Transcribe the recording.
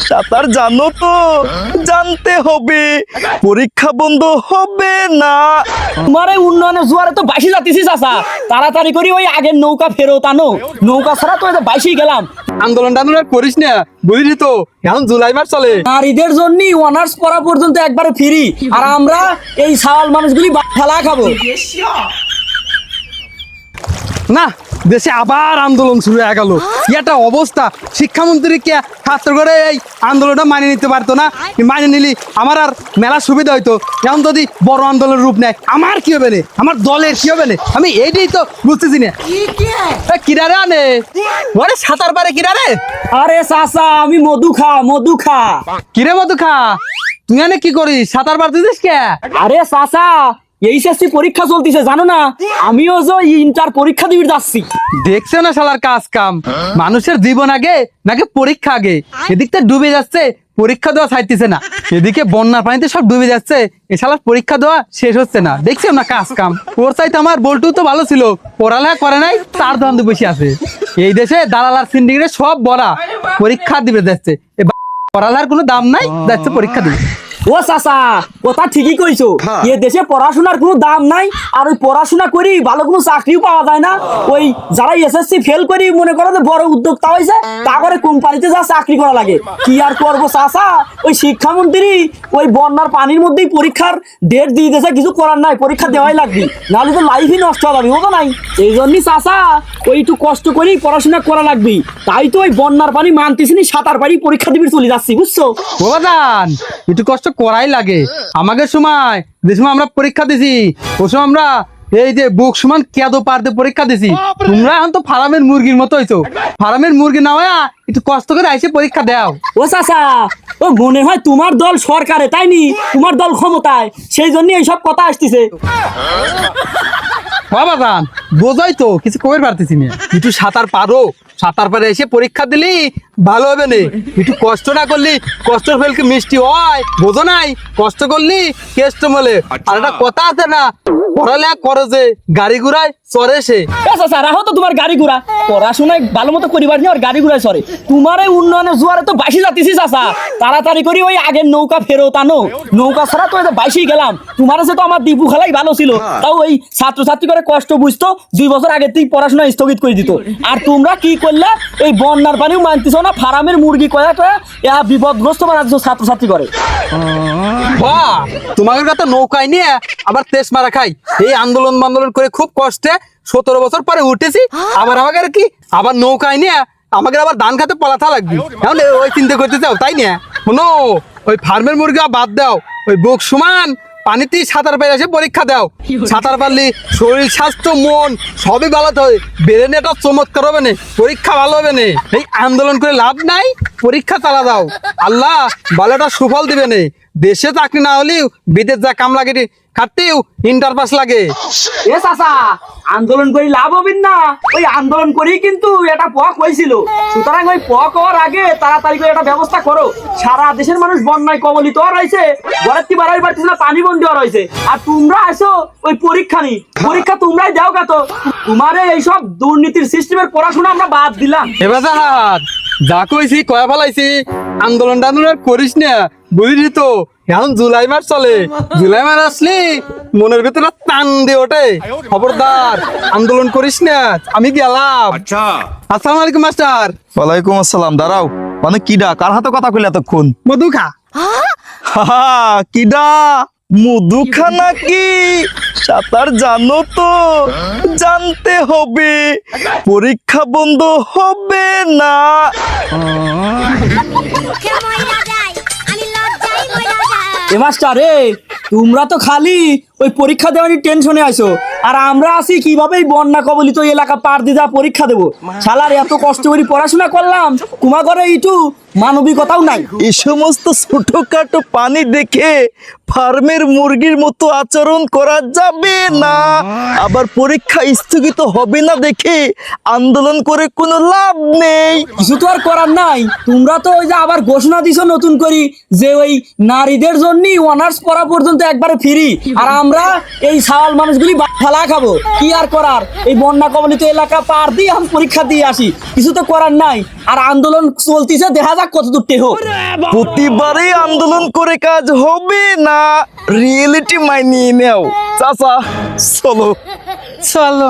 সাঁতার জানো তো? জানতে হবে, পরীক্ষা বন্ধ হবে না। তোমার এই উন্নয়নের জোয়ারে তো বাইশে যাচ্ছিস চাচা, তাড়াতাড়ি করি ওই আগের নৌকা ফেরত আনো। নৌকা ছাড়া তো বাইশেই গেলাম। আন্দোলন টান্দোলন করিস না, বুঝলি তো এখন জুলাই মাস চলে। নারীদের জন্য অনার্স পড়া পর্যন্ত একবারে ফ্রি, আর আমরা এই সাওয়াল মানুষগুলি ফেলা খাবো না, দেশে আবার আন্দোলন শুরু হয়ে গেল। একটা অবস্থা, শিক্ষামন্ত্রী কে ছাত্র করে এই আন্দোলনটা মানিয়ে নিতে পারতো না? মানিয়ে নিলি আমার আর মেলা সুবিধা হইতো। এখন যদি বড় আন্দোলনের রূপ নেয় আমার কি হবে না, আমার দলের কি হবে না, আমি এইটাই তো বুঝতেছি না। কিরারে আনে ওরে সাঁতার পারে কিরারে? আরে চাচা আমি মধু খা। কিরে মধু খা, তুই এনে কি করিস? সাঁতার পারতেছিস কে? আরে চাচা এইচএসসি পরীক্ষা চলতেছে জানো না? আমিও যে ইন্টার পরীক্ষা দিতে যাচ্ছি। দেখছো না শালার কাজ কাম, মানুষের জীবন আগে নাকি পরীক্ষা আগে? এদিকটা ডুবে যাচ্ছে, পরীক্ষা দেওয়া চাইতেছে না। এদিকে বন্যার পানিতে সব ডুবে যাচ্ছে, এ শালার পরীক্ষা দেওয়া শেষ হচ্ছে না। দেখছো না কাজ কাম? ওর চাইতে আমার বল্টু তো ভালো ছিল, পড়ালেখা করে নাই, তার দ্বন্দ্ব বসে আছে। এই দেশে দালাল আর সিন্ডিকেট সব বড়া পরীক্ষা দিবে যাচ্ছে, পড়ালেখার কোনো দাম নাই, যাচ্ছে পরীক্ষা দিবে। ও চাচা কথা ঠিকই কইছো, এ দেশে পড়াশোনার কোনো দাম নাই, আর ওই পড়াশোনা করি ভালো কোনো চাকরিও পাওয়া যায় না। ওই যারা এসএসসি ফেল করি মনে করো যে বড় উদ্যোক্তা হয়েছে, তা করে কোম্পানিতে যা চাকরি করা লাগে। কি আর করবো চাচা, ওই শিক্ষামন্ত্রী ওই বন্যার পানির মধ্যেই পরীক্ষার ডেট দিয়ে দিয়েছে, কিছু করার নাই, পরীক্ষা দেওয়াই লাগবে, নাহলে তো লাইফই নষ্ট হয়ে যাবে। ও তো নাই, এই জন্যই চাচা ওই একটু কষ্ট করেই পড়াশোনা করা লাগবে। তাই তো ওই বন্যার পানি মানতেছি নি, সাঁতার পাড়ি পরীক্ষা দিবি চলে যাচ্ছি, বুঝছো? বাবাদান একটু কষ্ট করাই লাগে। আমাদের সময় যে সময় আমরা পরীক্ষা দিছি, ওই সময় আমরা এই যে বুক সমান কেদো পারতে পরীক্ষা দিছি। তোমরা এখন তো ফার্মের মুরগির মতো হইছো, ফার্মের মুরগি না হয় একটু কষ্ট করে আইসে পরীক্ষা দাও। ও চাচা ও মনে হয় তোমার দল সরকারে, তাই নি? তোমার দল ক্ষমতায়, সেই জন্য এইসব কথা আসতেছে। বাবাদান বোঝাই তো কিছু কবে পারতেছি না। একটু সাঁতার পারো, সাঁতার পারে এসে পরীক্ষা দিলি ভালো হবে না। একটু কষ্ট না করলি কষ্টের ফল কি মিষ্টি হয়, বোঝো নাই? কষ্ট করলি কেষ্ট বলে। আর একটা কথা আছে না, পড়ালেখা করে যে গাড়ি ঘুরায় চড়ে সে। চাচা রাখো তো তোমার গাড়ি ঘোড়া, পড়াশোনায় ভালো মতো করিবার নিয়ে আর গাড়ি ঘোড়ায় সরে। তোমার এই উন্নয়নের জোয়ারে তো বাইশে যাচ্ছিস চাচা, তাড়াতাড়ি করি ওই আগের নৌকা ফেরত আনো। নৌকা ছাড়া তো বাইশেই গেলাম। তোমার কাছে তো আমার দীপু খেলাই ভালো ছিল, তাও ওই ছাত্রছাত্রী করে কষ্ট বুঝতো, 2 বছর আগে থেকে পড়াশোনা স্থগিত করে দিত। আর তোমরা কি করলে, এই বন্যার পানিও মানতেছ না, ফার্মের মুরগি কয়া বিপদগ্রস্ত বানাচ্ছ ছাত্রছাত্রী করে। তোমাদের কথা নৌকায় নিয়ে আবার তেজ মারা খাই। এই আন্দোলন করে খুব কষ্টে 17 বছর পরে উঠেছি, আবার আমাকে কি আবার নৌকায় নিয়ে আমাকে আবার ধান খাতে পলাথা লাগবে। এখন ওই চিন্তা করতে চাও তাই না? শোনো, ওই ফার্মের মুরগি বাদ দাও, ওই বুক সমান পানিতেই সাঁতার পেরে এসে পরীক্ষা দাও। সাঁতার পারলি শরীর স্বাস্থ্য মন সবই ভালো হবে, ব্রেনে একটা চমৎকার হবে না, পরীক্ষা ভালো হবে না। এই আন্দোলন করে লাভ নাই, পরীক্ষা চালা দাও, আল্লাহ ভালো একটা সুফল দিবে না। দেশে চাকরি না হলেও বিদেশ যা কাম লাগে খাটতেও ইন্টার পাস লাগে। এ চাচা আন্দোলন করি লাভ হবেন না, ওই আন্দোলন করেই কিন্তু এটা পক হয়েছিল। সুতরাং ওই পক হওয়ার আগে তাড়াতাড়ি করে একটা ব্যবস্থা করো। সারা দেশের মানুষ বন্যায় কবলিত রয়েছে, ঘরের থেকে বাড়াই পারতেছে না, পানি বন্ধ রয়েছে, আর তোমরা আসো ওই পরীক্ষা নি, পরীক্ষা তোমরাই দাও গা। তো তোমার এইসব দুর্নীতির সিস্টেমের পড়াশোনা আমরা বাদ দিলাম। এবার যা কইছি কয়া ফেলাইছি, আন্দোলন করিস না, বুঝলি তো? এখন জুলাই মাস চলে, জুলাই মাস আসলে মনের ভিতরে টান দিয়ে ওঠে। খবরদার আন্দোলন করিস না, আমি গেলাম। আসসালামু আলাইকুম মাস্টার। ওয়ালাইকুম আসসালাম। দাঁড়াও, মানে কিডা কার হাতে কথা কইলে এতক্ষণ? মধু খা। কিডা মধু খা নাকি? সাঁতার জানো তো? জানতে হবে, পরীক্ষা বন্ধ হবে না। এ মাস্টার রে, তোমরা তো খালি ওই পরীক্ষা দেওয়ার টেনশনে আছো, আর আমরা আছি কিভাবে এই বন্যা কবলিত এলাকা পার দিয়ে যা পরীক্ষা দেবো। শালার এত কষ্ট করে পড়াশোনা করলাম, তোমার ঘরে একটু মানবিকতাও নাই। এই সমস্ত ছোটখাটো পানি দেখে ফার্মের মুরগির মতো আচরণ করা যাবে না। আবার পরীক্ষা স্থগিত হবে না দেখে আন্দোলন করে কোনো লাভ নেই। কিছু তো আর করার নাই। তোমরা তো ওই যে আবার ঘোষণা দিছো নতুন করে যে ওই নারীদের জন্য অনার্স পড়া পর্যন্ত একবারে ফ্রি, আর আমরা এই সাওয়াল মানুষগুলি ফেলা খাবো। কি আর করার, এই বন্যা কবলিত এলাকা পার দিয়ে আমি পরীক্ষা দিয়ে আসি, কিছু তো করার নাই। আর আন্দোলন চলতেছে, দেখা যাক কত দূর টেহো। প্রতিবারই আন্দোলন করে কাজ হবে না, রিয়েলিটি মাইনিয়ে নাও চাচা, চলো। চলো